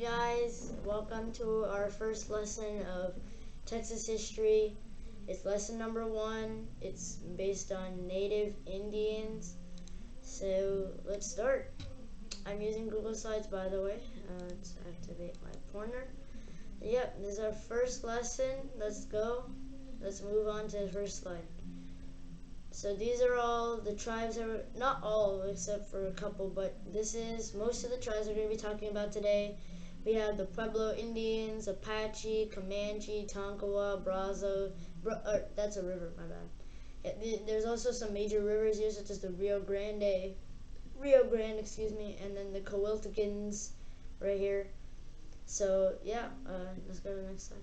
guys, welcome to our first lesson of Texas history. It's lesson number 1. It's based on native Indians. So let's start. I'm using Google Slides, by the way. Let's activate my pointer. Yep, this is our first lesson. Let's go. Let's move on to the first slide. So these are all the tribes that were, not all except for a couple, but this is most of the tribes we're going to be talking about today. We have the Pueblo Indians, Apache, Comanche, Tonkawa, Brazo. That's a river, my bad. There's also some major rivers here, such as the Rio Grande, and then the Coahuiltecans right here. So yeah, let's go to the next slide.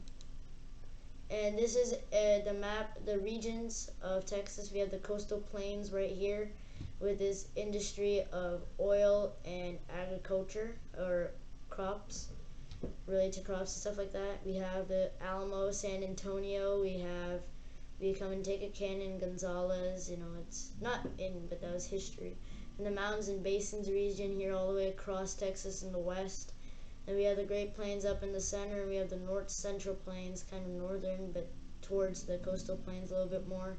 And this is the map, the regions of Texas. We have the coastal plains right here with this industry of oil and agriculture, or crops, related to crops and stuff like that. We have the Alamo, San Antonio. We come and take a Canyon, Gonzales. It's not in, but that was history. And the mountains and basins region here all the way across Texas in the west. And we have the Great Plains up in the center, and we have the North Central Plains, kind of northern, but towards the coastal plains a little bit more.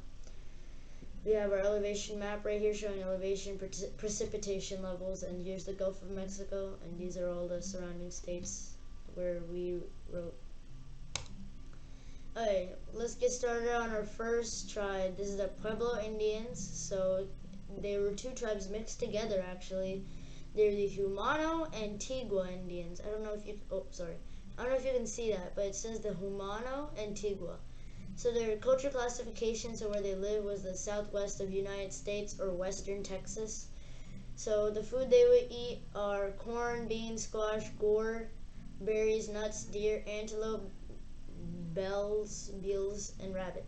We have our elevation map right here showing elevation, precipitation levels, and here's the Gulf of Mexico, and these are all the surrounding states where we wrote. Alright, let's get started on our first tribe. This is the Pueblo Indians. So they were two tribes mixed together, actually. They're the Jumano and Tigua Indians. I don't know if you can see that, but it says the Jumano and Tigua. So their culture classification, so where they live, was the southwest of United States, or western Texas. So the food they would eat are corn, beans, squash, gourd, berries, nuts, deer, antelope, beals, and rabbit.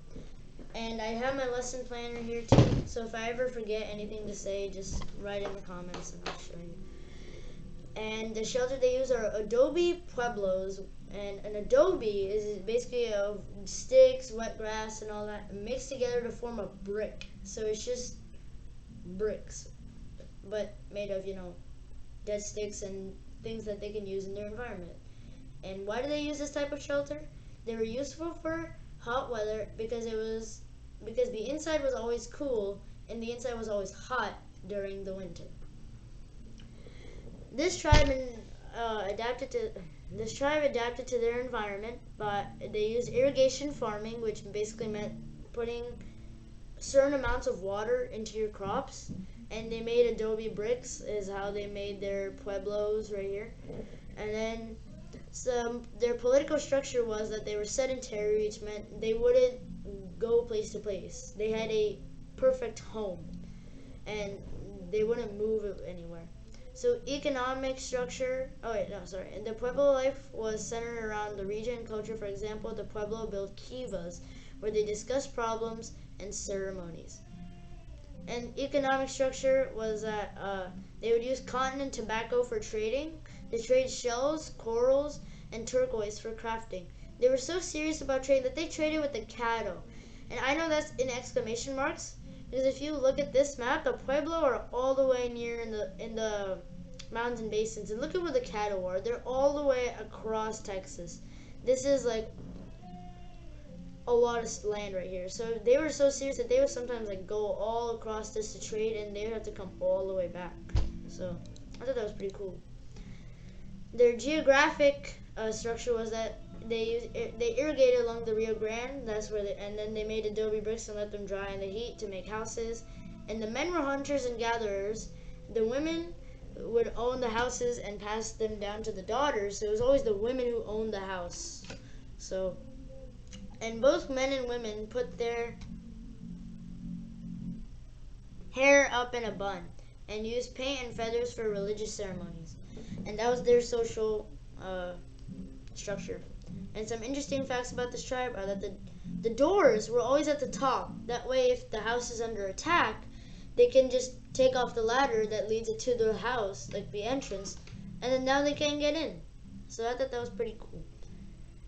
And I have my lesson planner here too, so if I ever forget anything to say, just write in the comments and I'll show you. And the shelter they use are adobe pueblos, and an adobe is basically of sticks, wet grass, and all that mixed together to form a brick. So it's just bricks, but made of, dead sticks and things that they can use in their environment. And why do they use this type of shelter? They were useful for hot weather because the inside was always cool and the inside was always hot during the winter. This tribe adapted to their environment, but they used irrigation farming, which basically meant putting certain amounts of water into your crops, and they made adobe bricks is how they made their pueblos right here. And then their political structure was that they were sedentary, which meant they wouldn't go place to place. They had a perfect home, and they wouldn't move anywhere. So economic structure, and the Pueblo life was centered around the region and culture. For example, the Pueblo built kivas, where they discussed problems and ceremonies. And economic structure was that they would use cotton and tobacco for trading. They traded shells, corals, and turquoise for crafting. They were so serious about trade that they traded with the cattle. And I know that's in exclamation marks, because if you look at this map, the Pueblo are all the way near in the mountains and basins. And look at where the cattle are. They're all the way across Texas. This is like a lot of land right here. So they were so serious that they would sometimes go all across this to trade, and they would have to come all the way back. So I thought that was pretty cool. Their geographic structure was that they irrigated along the Rio Grande. And then they made adobe bricks and let them dry in the heat to make houses. And the men were hunters and gatherers. The women would own the houses and pass them down to the daughters. So it was always the women who owned the house. And both men and women put their hair up in a bun and used paint and feathers for religious ceremonies. And that was their social structure. And some interesting facts about this tribe are that the doors were always at the top. That way, if the house is under attack, they can just take off the ladder that leads it to the house, like the entrance, and then now they can't get in. So I thought that was pretty cool.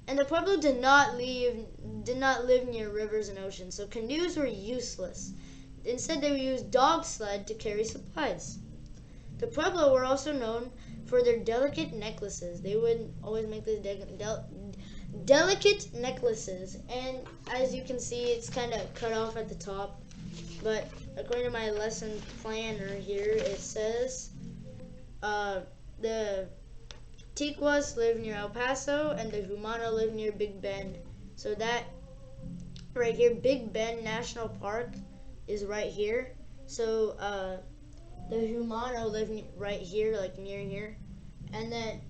And the Pueblo did not live near rivers and oceans, so canoes were useless. Instead, they would use dog sled to carry supplies. The Pueblo were also known for their delicate necklaces. They would always make these delicate necklaces, and as you can see, it's kind of cut off at the top. But according to my lesson planner here, it says the Tiquas live near El Paso and the Humano live near Big Bend. So that right here, Big Bend National Park is right here. So the Humano live right here, like near here. And then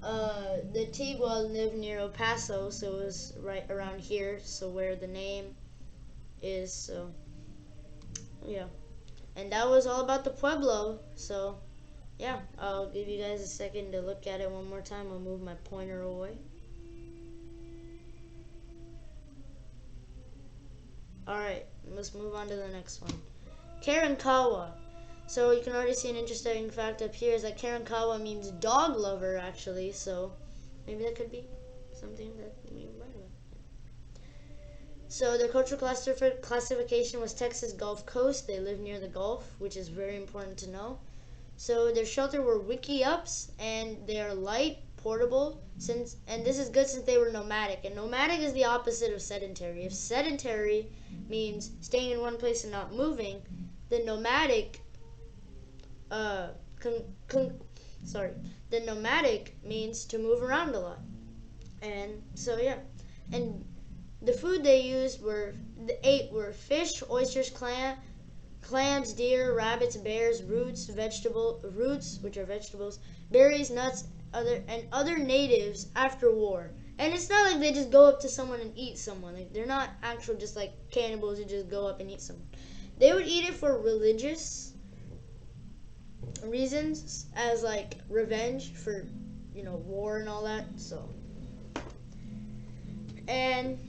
the Tigua live near El Paso, so it was right around here, so where the name is. So yeah, and that was all about the Pueblo. So yeah, I'll give you guys a second to look at it one more time. I'll move my pointer away. Alright, let's move on to the next one. Karankawa. So you can already see an interesting fact up here is that Karankawa means dog lover, actually. So maybe that could be something that we might have. So their cultural classification was Texas Gulf Coast. They live near the Gulf, which is very important to know. So their shelter were wiki-ups, and they are light, portable, and this is good since they were nomadic. And nomadic is the opposite of sedentary. If sedentary means staying in one place and not moving, then nomadic the nomadic means to move around a lot. And so yeah, and the food they ate were fish, oysters, clams, deer, rabbits, bears, roots, which are vegetables, berries, nuts, other natives after war. And it's not like they just go up to someone and eat someone. Like, they're not actual just like cannibals who just go up and eat someone. They would eat it for religious reasons, as like revenge for, war and all that. So, and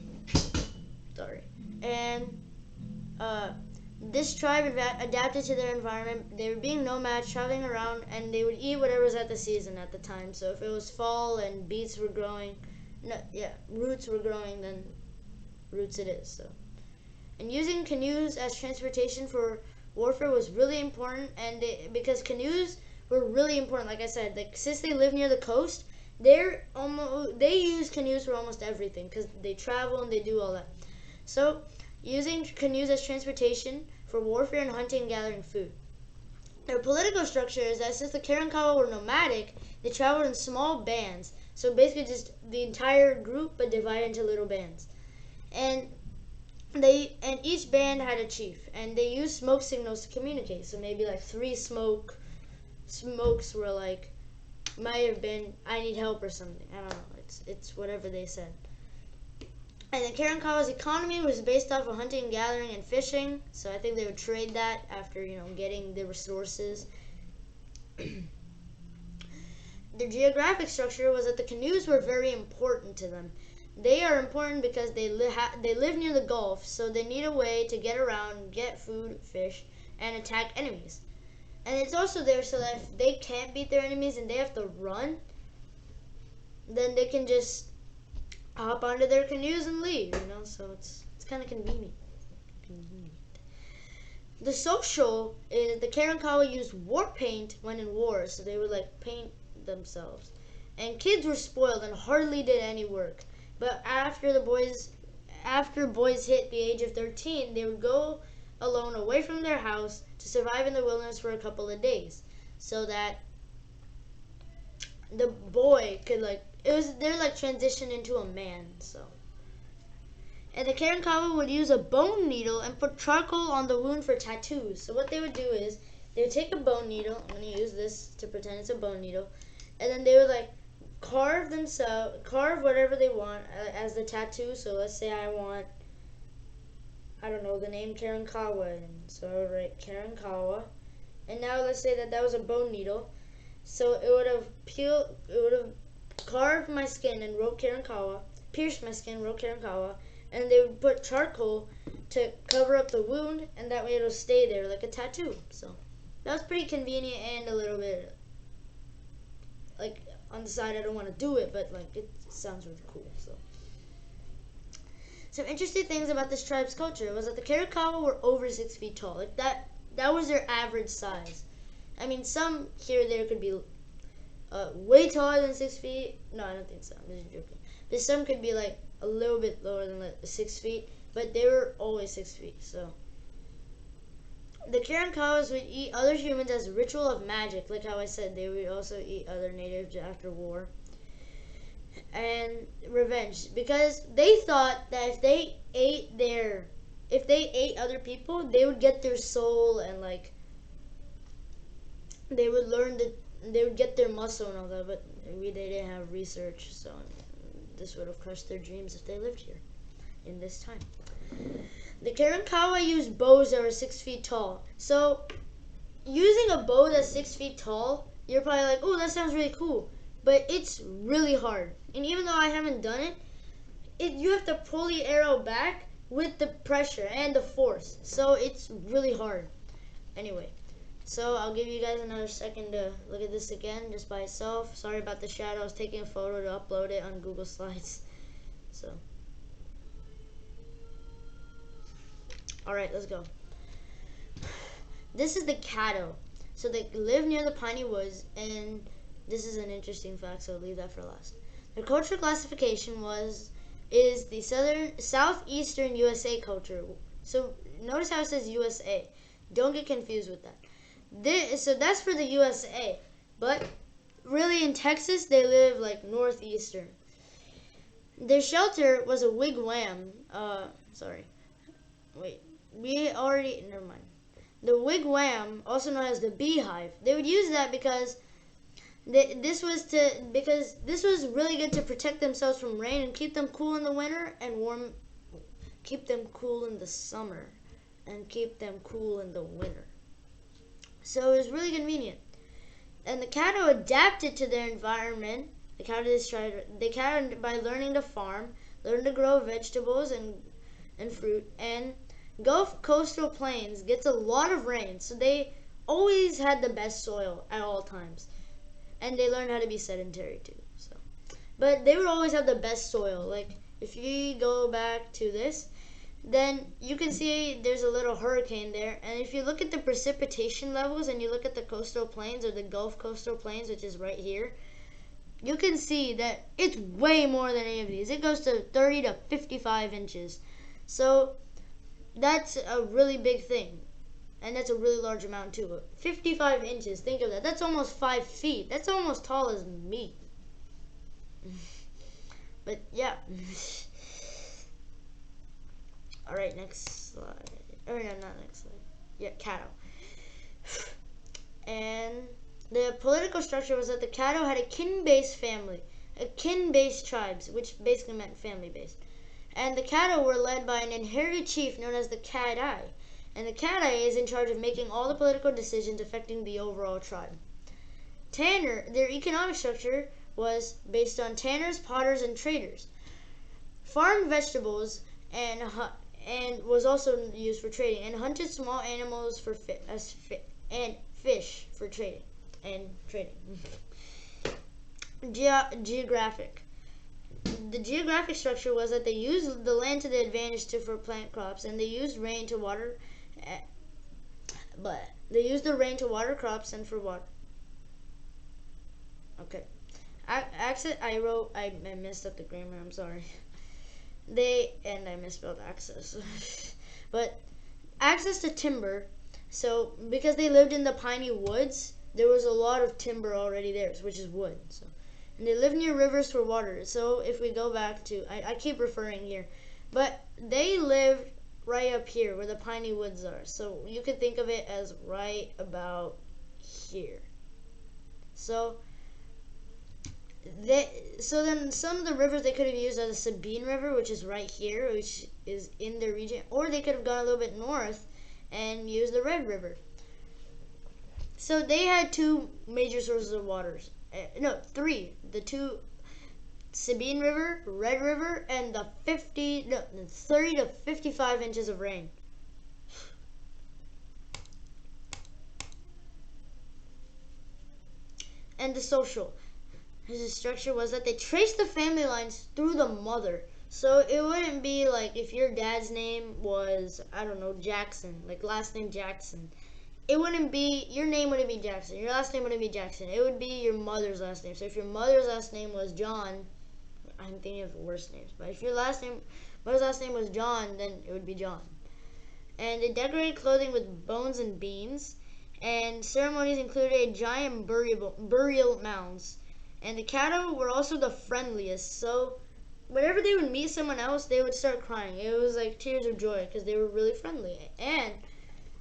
this tribe adapted to their environment. They were being nomads, traveling around, and they would eat whatever was at the season at the time. So if it was fall and roots were growing, then roots it is. So, and using canoes as transportation for warfare was really important, and because canoes were really important, like I said, like since they live near the coast, they use canoes for almost everything because they travel and they do all that. So using canoes as transportation for warfare and hunting and gathering food. Their political structure is that since the Karankawa were nomadic, they traveled in small bands. So basically just the entire group, but divided into little bands. And each band had a chief, and they used smoke signals to communicate. So maybe like 3 smokes were like, might have been, I need help or something. I don't know. It's whatever they said. And the Karankawa's economy was based off of hunting, gathering, and fishing. So I think they would trade that after, getting the resources. Their geographic structure was that the canoes were very important to them. They are important because they live near the Gulf, so they need a way to get around, get food, fish, and attack enemies. And it's also there so that if they can't beat their enemies and they have to run, then they can just hop onto their canoes and leave, so it's kind of convenient. The social is the Karankawa used war paint when in war, so they would like paint themselves. And kids were spoiled and hardly did any work. But after boys hit the age of 13, they would go alone away from their house to survive in the wilderness for a couple of days, so that the boy could they're transition into a man. So, and the Karankawa would use a bone needle and put charcoal on the wound for tattoos. So what they would do is they would take a bone needle. I'm gonna use this to pretend it's a bone needle, and then they would carve whatever they want as the tattoo. So let's say I want, I don't know, the name Karankawa, and so I would write Karankawa. And now let's say that was a bone needle. So it would have carved my skin and wrote Karankawa, pierced my skin, wrote Karankawa, and they would put charcoal to cover up the wound, and that way it'll stay there like a tattoo. So that was pretty convenient and a little bit like on the side. I don't want to do it, but it sounds really cool. So some interesting things about this tribe's culture was that the Karankawa were over 6 feet tall. That was their average size. I mean, some here or there could be way taller than 6 feet. No, I don't think so. I'm just joking. But some could be like a little bit lower than like 6 feet, but they were always 6 feet. So the Karankawas would eat other humans as a ritual of magic, like how I said they would also eat other natives after war. And revenge, because they thought that if they ate other people, they would get their soul and like they would they would get their muscle and all that, but they didn't have research, so this would have crushed their dreams if they lived here in this time. The Karankawa used bows that were 6 feet tall. So using a bow that's 6 feet tall, you're probably like, oh, that sounds really cool. But it's really hard. And even though I haven't done it, you have to pull the arrow back with the pressure and the force. So it's really hard. Anyway, so I'll give you guys another second to look at this again just by itself. Sorry about the shadow. I was taking a photo to upload it on Google Slides. So, alright, let's go. This is the Caddo. So they live near the piney woods, and this is an interesting fact, so I'll leave that for last. Their cultural classification is the southeastern USA culture. So notice how it says USA. Don't get confused with that. So that's for the USA, but really in Texas they live like northeastern. Their shelter was a wigwam. Never mind. The wigwam, also known as the beehive, they would use that because this was really good to protect themselves from rain and keep them cool in the winter and keep them cool in the summer and keep them cool in the winter. So it was really convenient. And the Caddo adapted to their environment. The Caddo by learning to farm, learn to grow vegetables and fruit, and Gulf coastal plains gets a lot of rain, so they always had the best soil at all times. And they learned how to be sedentary too. So, but they would always have the best soil. Like if you go back to this, then you can see there's a little hurricane there. And if you look at the precipitation levels and you look at the coastal plains or the Gulf coastal plains, which is right here, you can see that it's way more than any of these. It goes to 30 to 55 inches. So that's a really big thing. And that's a really large amount too. 55 inches, think of that. That's almost 5 feet. That's almost tall as me. But yeah. Alright, next slide. Oh no, not next slide. Yeah, Caddo. And the political structure was that the Caddo had a kin-based family. A kin-based tribes, which basically meant family-based. And the Caddo were led by an inherited chief known as the Cadai. And the Cadai is in charge of making all the political decisions affecting the overall tribe. Their economic structure was based on tanners, potters, and traders. Farmed vegetables and was also used for trading, and hunted small animals and fish for trading and trading. Geographic. The geographic structure was that they used the land to the advantage for plant crops, and they used rain to water. But they used the rain to water crops and for water. Okay. I messed up the grammar, I'm sorry. I misspelled access. But access to timber, so because they lived in the piney woods, there was a lot of timber already there, which is wood. So, and they lived near rivers for water. So if we go back to, I keep referring here, but they lived right up here where the piney woods are. So you could think of it as right about here. So then some of the rivers they could have used are the Sabine River, which is right here, which is in their region, or they could have gone a little bit north and used the Red River. So they had two major sources of waters. No, three. The two, Sabine River, Red River, and the 30 to 55 inches of rain. And the social. His structure was that they traced the family lines through the mother. So it wouldn't be like if your dad's name was, I don't know, Jackson, like last name Jackson. it wouldn't be, your name wouldn't be Jackson. Your last name wouldn't be Jackson. It would be your mother's last name. So if your mother's last name was John, I'm thinking of worse names, but if your mother's last name was John, then it would be John. And they decorated clothing with bones and beans, and ceremonies included a giant burial mounds. And the Caddo were also the friendliest, so whenever they would meet someone else, they would start crying. It was like tears of joy because they were really friendly. And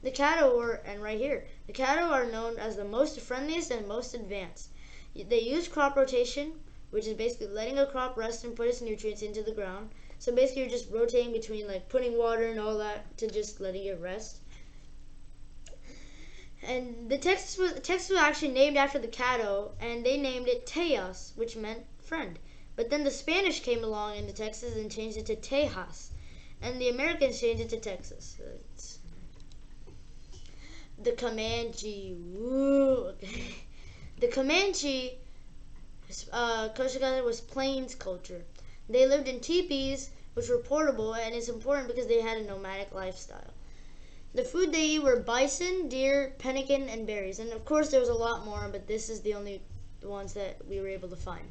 the Caddo and right here, the Caddo are known as the most friendliest and most advanced. They use crop rotation, which is basically letting a crop rest and put its nutrients into the ground. So basically, you're just rotating between like putting water and all that to just letting it rest. And the Texas was actually named after the Caddo, and they named it Tejas, which meant friend. But then the Spanish came along into Texas and changed it to Tejas, and the Americans changed it to Texas. The Comanche, woo. The Comanche culture was plains culture. They lived in teepees, which were portable, and it's important because they had a nomadic lifestyle. The food they eat were bison, deer, pemmican, and berries. And of course there was a lot more, but this is the only ones that we were able to find.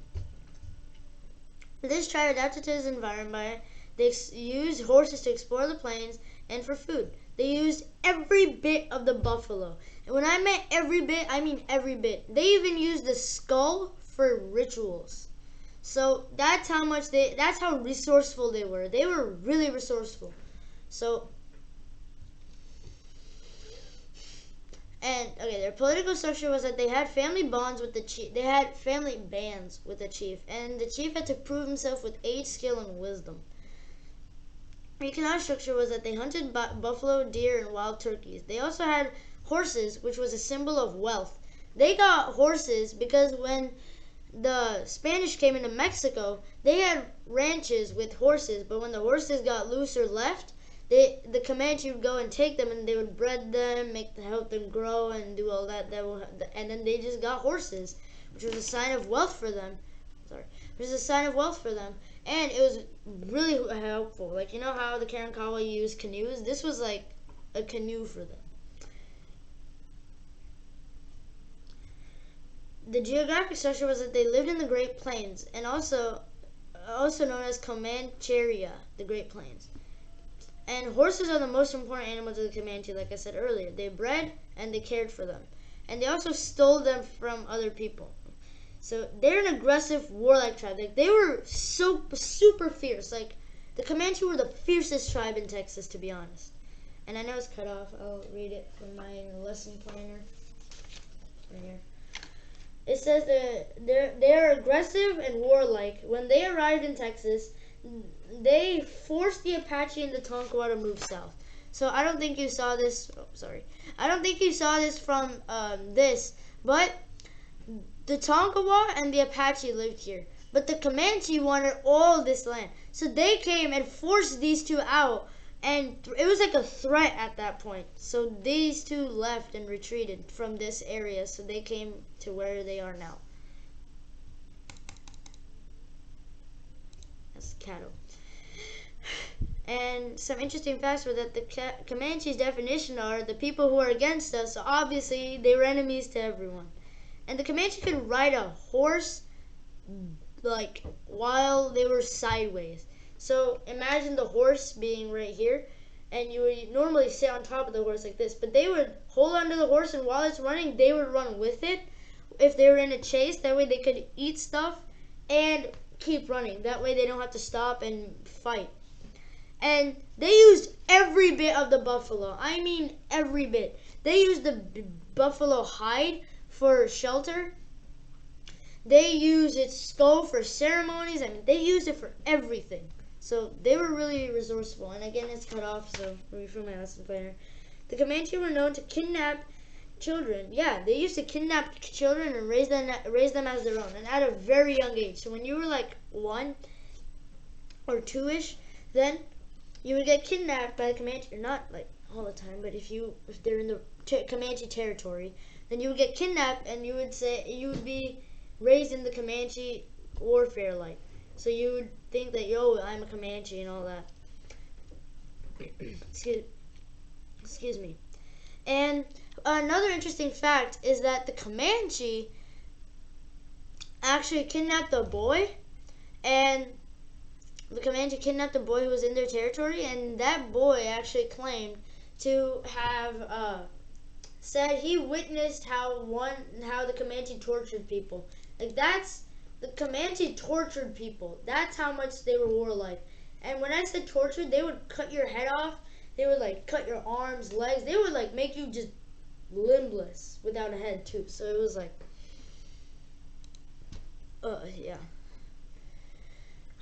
This tribe adapted to its environment. They used horses to explore the plains and for food. They used every bit of the buffalo. And when I mean every bit, I mean every bit. They even used the skull for rituals. So that's how resourceful they were. They were really resourceful. So, and okay, their political structure was that they had family bonds with the chief. They had family bands with the chief, and the chief had to prove himself with age, skill, and wisdom. The economic structure was that they hunted buffalo, deer, and wild turkeys. They also had horses, which was a symbol of wealth. They got horses because when the Spanish came into Mexico, they had ranches with horses, but when the horses got loose or left, the Comanche would go and take them, and they would bred them, help them grow, and do all that. And then they just got horses, which was a sign of wealth for them. Which was a sign of wealth for them, and it was really helpful. Like, you know how the Karankawa used canoes? This was like a canoe for them. The geographic structure was that they lived in the Great Plains, and also known as Comancheria, the Great Plains. And horses are the most important animals of the Comanche, like I said earlier. They bred and they cared for them. And they also stole them from other people. So they're an aggressive, warlike tribe. Like, they were so super fierce. Like, the Comanche were the fiercest tribe in Texas, to be honest. And I know it's cut off. I'll read it from my lesson planner. Right here. It says that they are aggressive and warlike. When they arrived in Texas, they forced the Apache and the Tonkawa to move south. So I don't think you saw this. Oh, sorry. I don't think you saw this from this, but the Tonkawa and the Apache lived here. But the Comanche wanted all this land. So they came and forced these two out. And it was like a threat at that point. So these two left and retreated from this area. So they came to where they are now. That's Caddo. And some interesting facts were that the Comanche's definition are the people who are against us. So obviously they were enemies to everyone. And the Comanche could ride a horse like while they were sideways. So imagine the horse being right here, and you would normally sit on top of the horse like this, but they would hold onto the horse, and while it's running, they would run with it if they were in a chase. That way they could eat stuff and keep running. That way they don't have to stop and fight. And they used every bit of the buffalo. I mean every bit. They used the buffalo hide for shelter. They used its skull for ceremonies. I mean, they used it for everything. So they were really resourceful. And again, it's cut off, so read from my lesson planner. The Comanche were known to kidnap children. Yeah, they used to kidnap children and raise them as their own, and at a very young age. So when you were like 1 or 2ish, then you would get kidnapped by the Comanche. Not like all the time, but if they're in the Comanche territory, then you would get kidnapped, and you would be raised in the Comanche warfare like. So you would think that, yo, I'm a Comanche and all that. Excuse me. And another interesting fact is that the Comanche actually kidnapped a boy, and the Comanche kidnapped a boy who was in their territory, and that boy actually claimed to have said he witnessed how the Comanche tortured people. Like that's the Comanche tortured people. That's how much they were warlike. And when I said tortured, they would cut your head off. They would like cut your arms, legs. They would like make you just limbless without a head too. So it was like, yeah.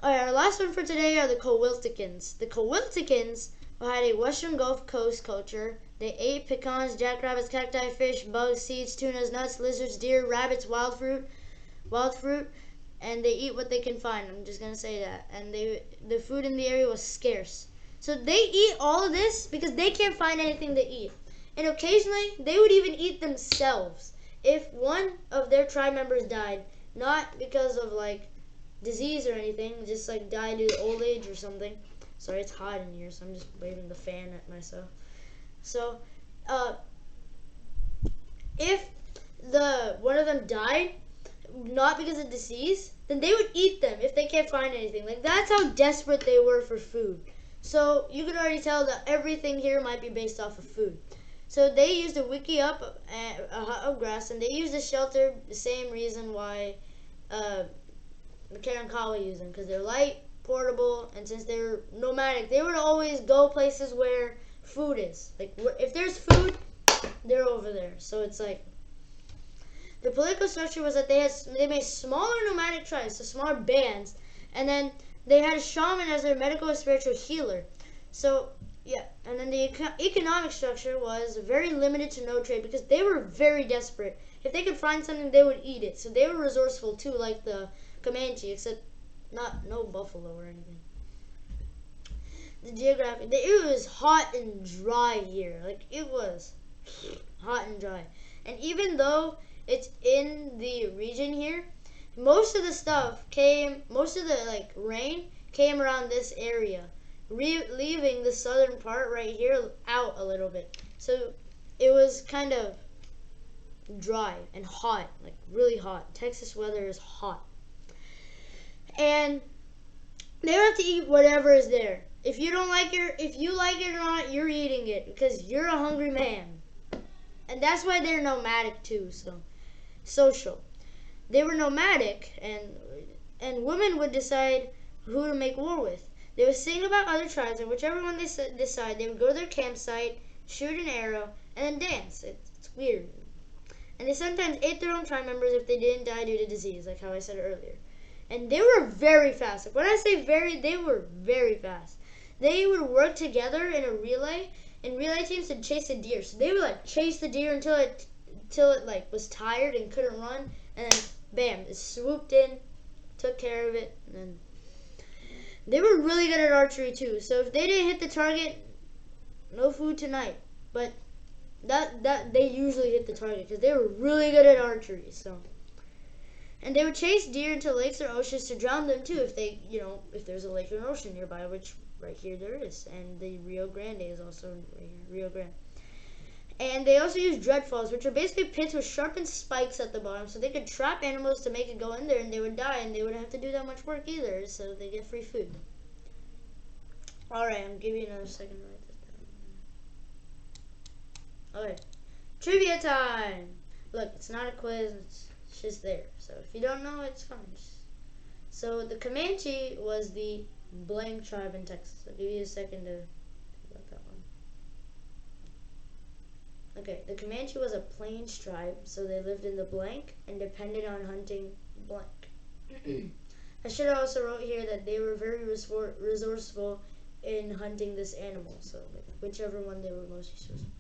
Alright, our last one for today are the Cowilticans. The Cowilticans had a Western Gulf Coast culture. They ate pecans, jackrabbits, cacti, fish, bugs, seeds, tunas, nuts, lizards, deer, rabbits, wild fruit, and they eat what they can find. I'm just gonna say that. And the food in the area was scarce. So they eat all of this because they can't find anything to eat. And occasionally they would even eat themselves if one of their tribe members died, not because of like disease or anything, just like died due to old age or something. Sorry, it's hot in here, so I'm just waving the fan at myself. So, if one of them died, not because of disease, then they would eat them if they can't find anything. Like that's how desperate they were for food. So you can already tell that everything here might be based off of food. So they used a wiki up a hut of grass, and they used a shelter the same reason why the Karankawa used them, because they're light, portable, and since they're nomadic, they would always go places where food is. Like if there's food, they're over there. So it's like the political structure was that they made smaller nomadic tribes, so smaller bands, and then they had a shaman as their medical and spiritual healer. So yeah, and then the economic structure was very limited to no trade because they were very desperate. If they could find something, they would eat it. So they were resourceful too, like the Comanche, except no buffalo or anything. The geographic, it was hot and dry here. Like it was hot and dry, and even though it's in the region here, most of the like rain came around this area, leaving the southern part right here out a little bit. So it was kind of dry and hot, like really hot. Texas weather is hot. And they have to eat whatever is there. If you like it or not, you're eating it because you're a hungry man. And that's why they're nomadic too, so social. They were nomadic, and women would decide who to make war with. They would sing about other tribes, and whichever one they decide, they would go to their campsite, shoot an arrow, and then dance. It's weird. And they sometimes ate their own tribe members if they didn't die due to disease, like how I said earlier. And they were very fast. Like when I say they were very fast. They would work together in a relay, and relay teams to chase a deer. So they would like chase the deer until it like was tired and couldn't run, and then bam, it swooped in, took care of it, and then they were really good at archery too. So if they didn't hit the target, no food tonight. But that they usually hit the target because they were really good at archery. So. And they would chase deer into lakes or oceans to drown them too if there's a lake or an ocean nearby, which right here there is. And the Rio Grande is also right here, Rio Grande. And they also use dreadfalls, which are basically pits with sharpened spikes at the bottom, so they could trap animals to make it go in there, and they would die, and they wouldn't have to do that much work either, so they get free food. Alright, I'm giving you another second to write this down. Okay, trivia time! Look, it's not a quiz, it's just there. So if you don't know, it's fine. So the Comanche was the blank tribe in Texas. I'll give you a second to think about that one. Okay, the Comanche was a plains tribe, so they lived in the blank and depended on hunting blank. I should have also wrote here that they were very resourceful in hunting this animal, so like, whichever one they were most resourceful.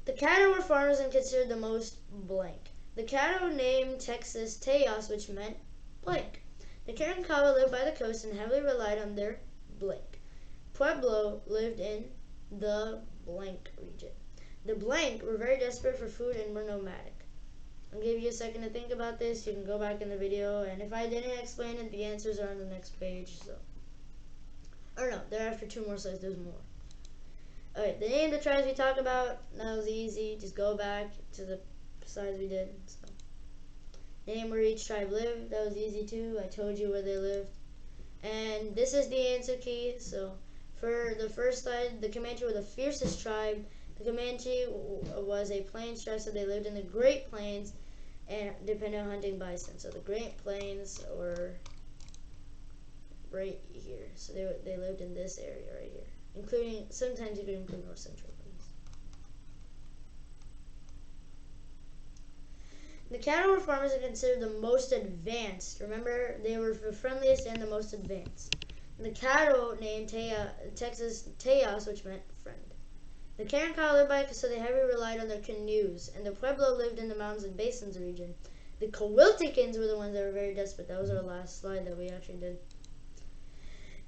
The Caddo were farmers and considered the most blank. The Caddo named Texas Tejas, which meant blank. The Karankawa lived by the coast and heavily relied on their blank. Pueblo lived in the blank region. The blank were very desperate for food and were nomadic. I'll give you a second to think about this. You can go back in the video, and if I didn't explain it, the answers are on the next page. So, or no, they're after 2 more slides. There's more. Alright, the name of the tribes we talked about, that was easy. Just go back to the slides we did. So, name where each tribe lived, that was easy too. I told you where they lived. And this is the answer key. So for the first slide, the Comanche were the fiercest tribe. The Comanche was a plains tribe, so they lived in the Great Plains and depended on hunting bison. So the Great Plains were right here. So they lived in this area right here, including, sometimes you could include North Central Plains. The cattle farmers are considered the most advanced. Remember, they were the friendliest and the most advanced. And the cattle named Texas Tejas, which meant friend. The Karankawa lived by, so they heavily relied on their canoes, and the Pueblo lived in the mountains and basins region. The Coahuiltecans were the ones that were very desperate. That was our last slide that we actually did.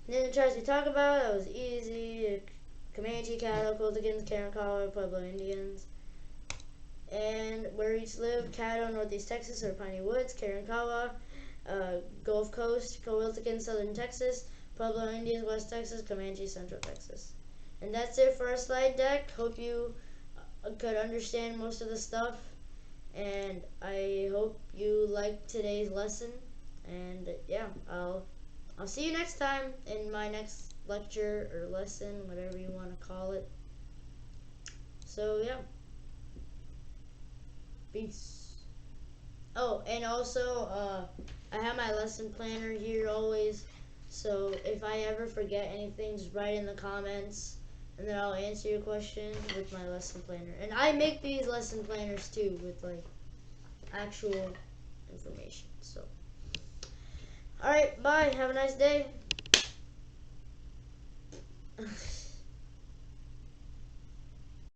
And then the tribes we talk about, that was easy. Comanche cattle, Coahuiltecans, Karankawa, Pueblo Indians. And where each lived, cattle, Northeast Texas or Piney Woods, Karankawa, Gulf Coast, Coahuiltecans, Southern Texas, Pueblo Indians, West Texas, Comanche, Central Texas. And that's it for our slide deck. Hope you could understand most of the stuff. And I hope you liked today's lesson. And yeah, I'll see you next time in my next lecture or lesson, whatever you want to call it. So yeah. Peace. Oh, and also, I have my lesson planner here always. So if I ever forget anything, just write in the comments, and then I'll answer your question with my lesson planner. And I make these lesson planners too with like actual information. So, all right, bye. Have a nice day.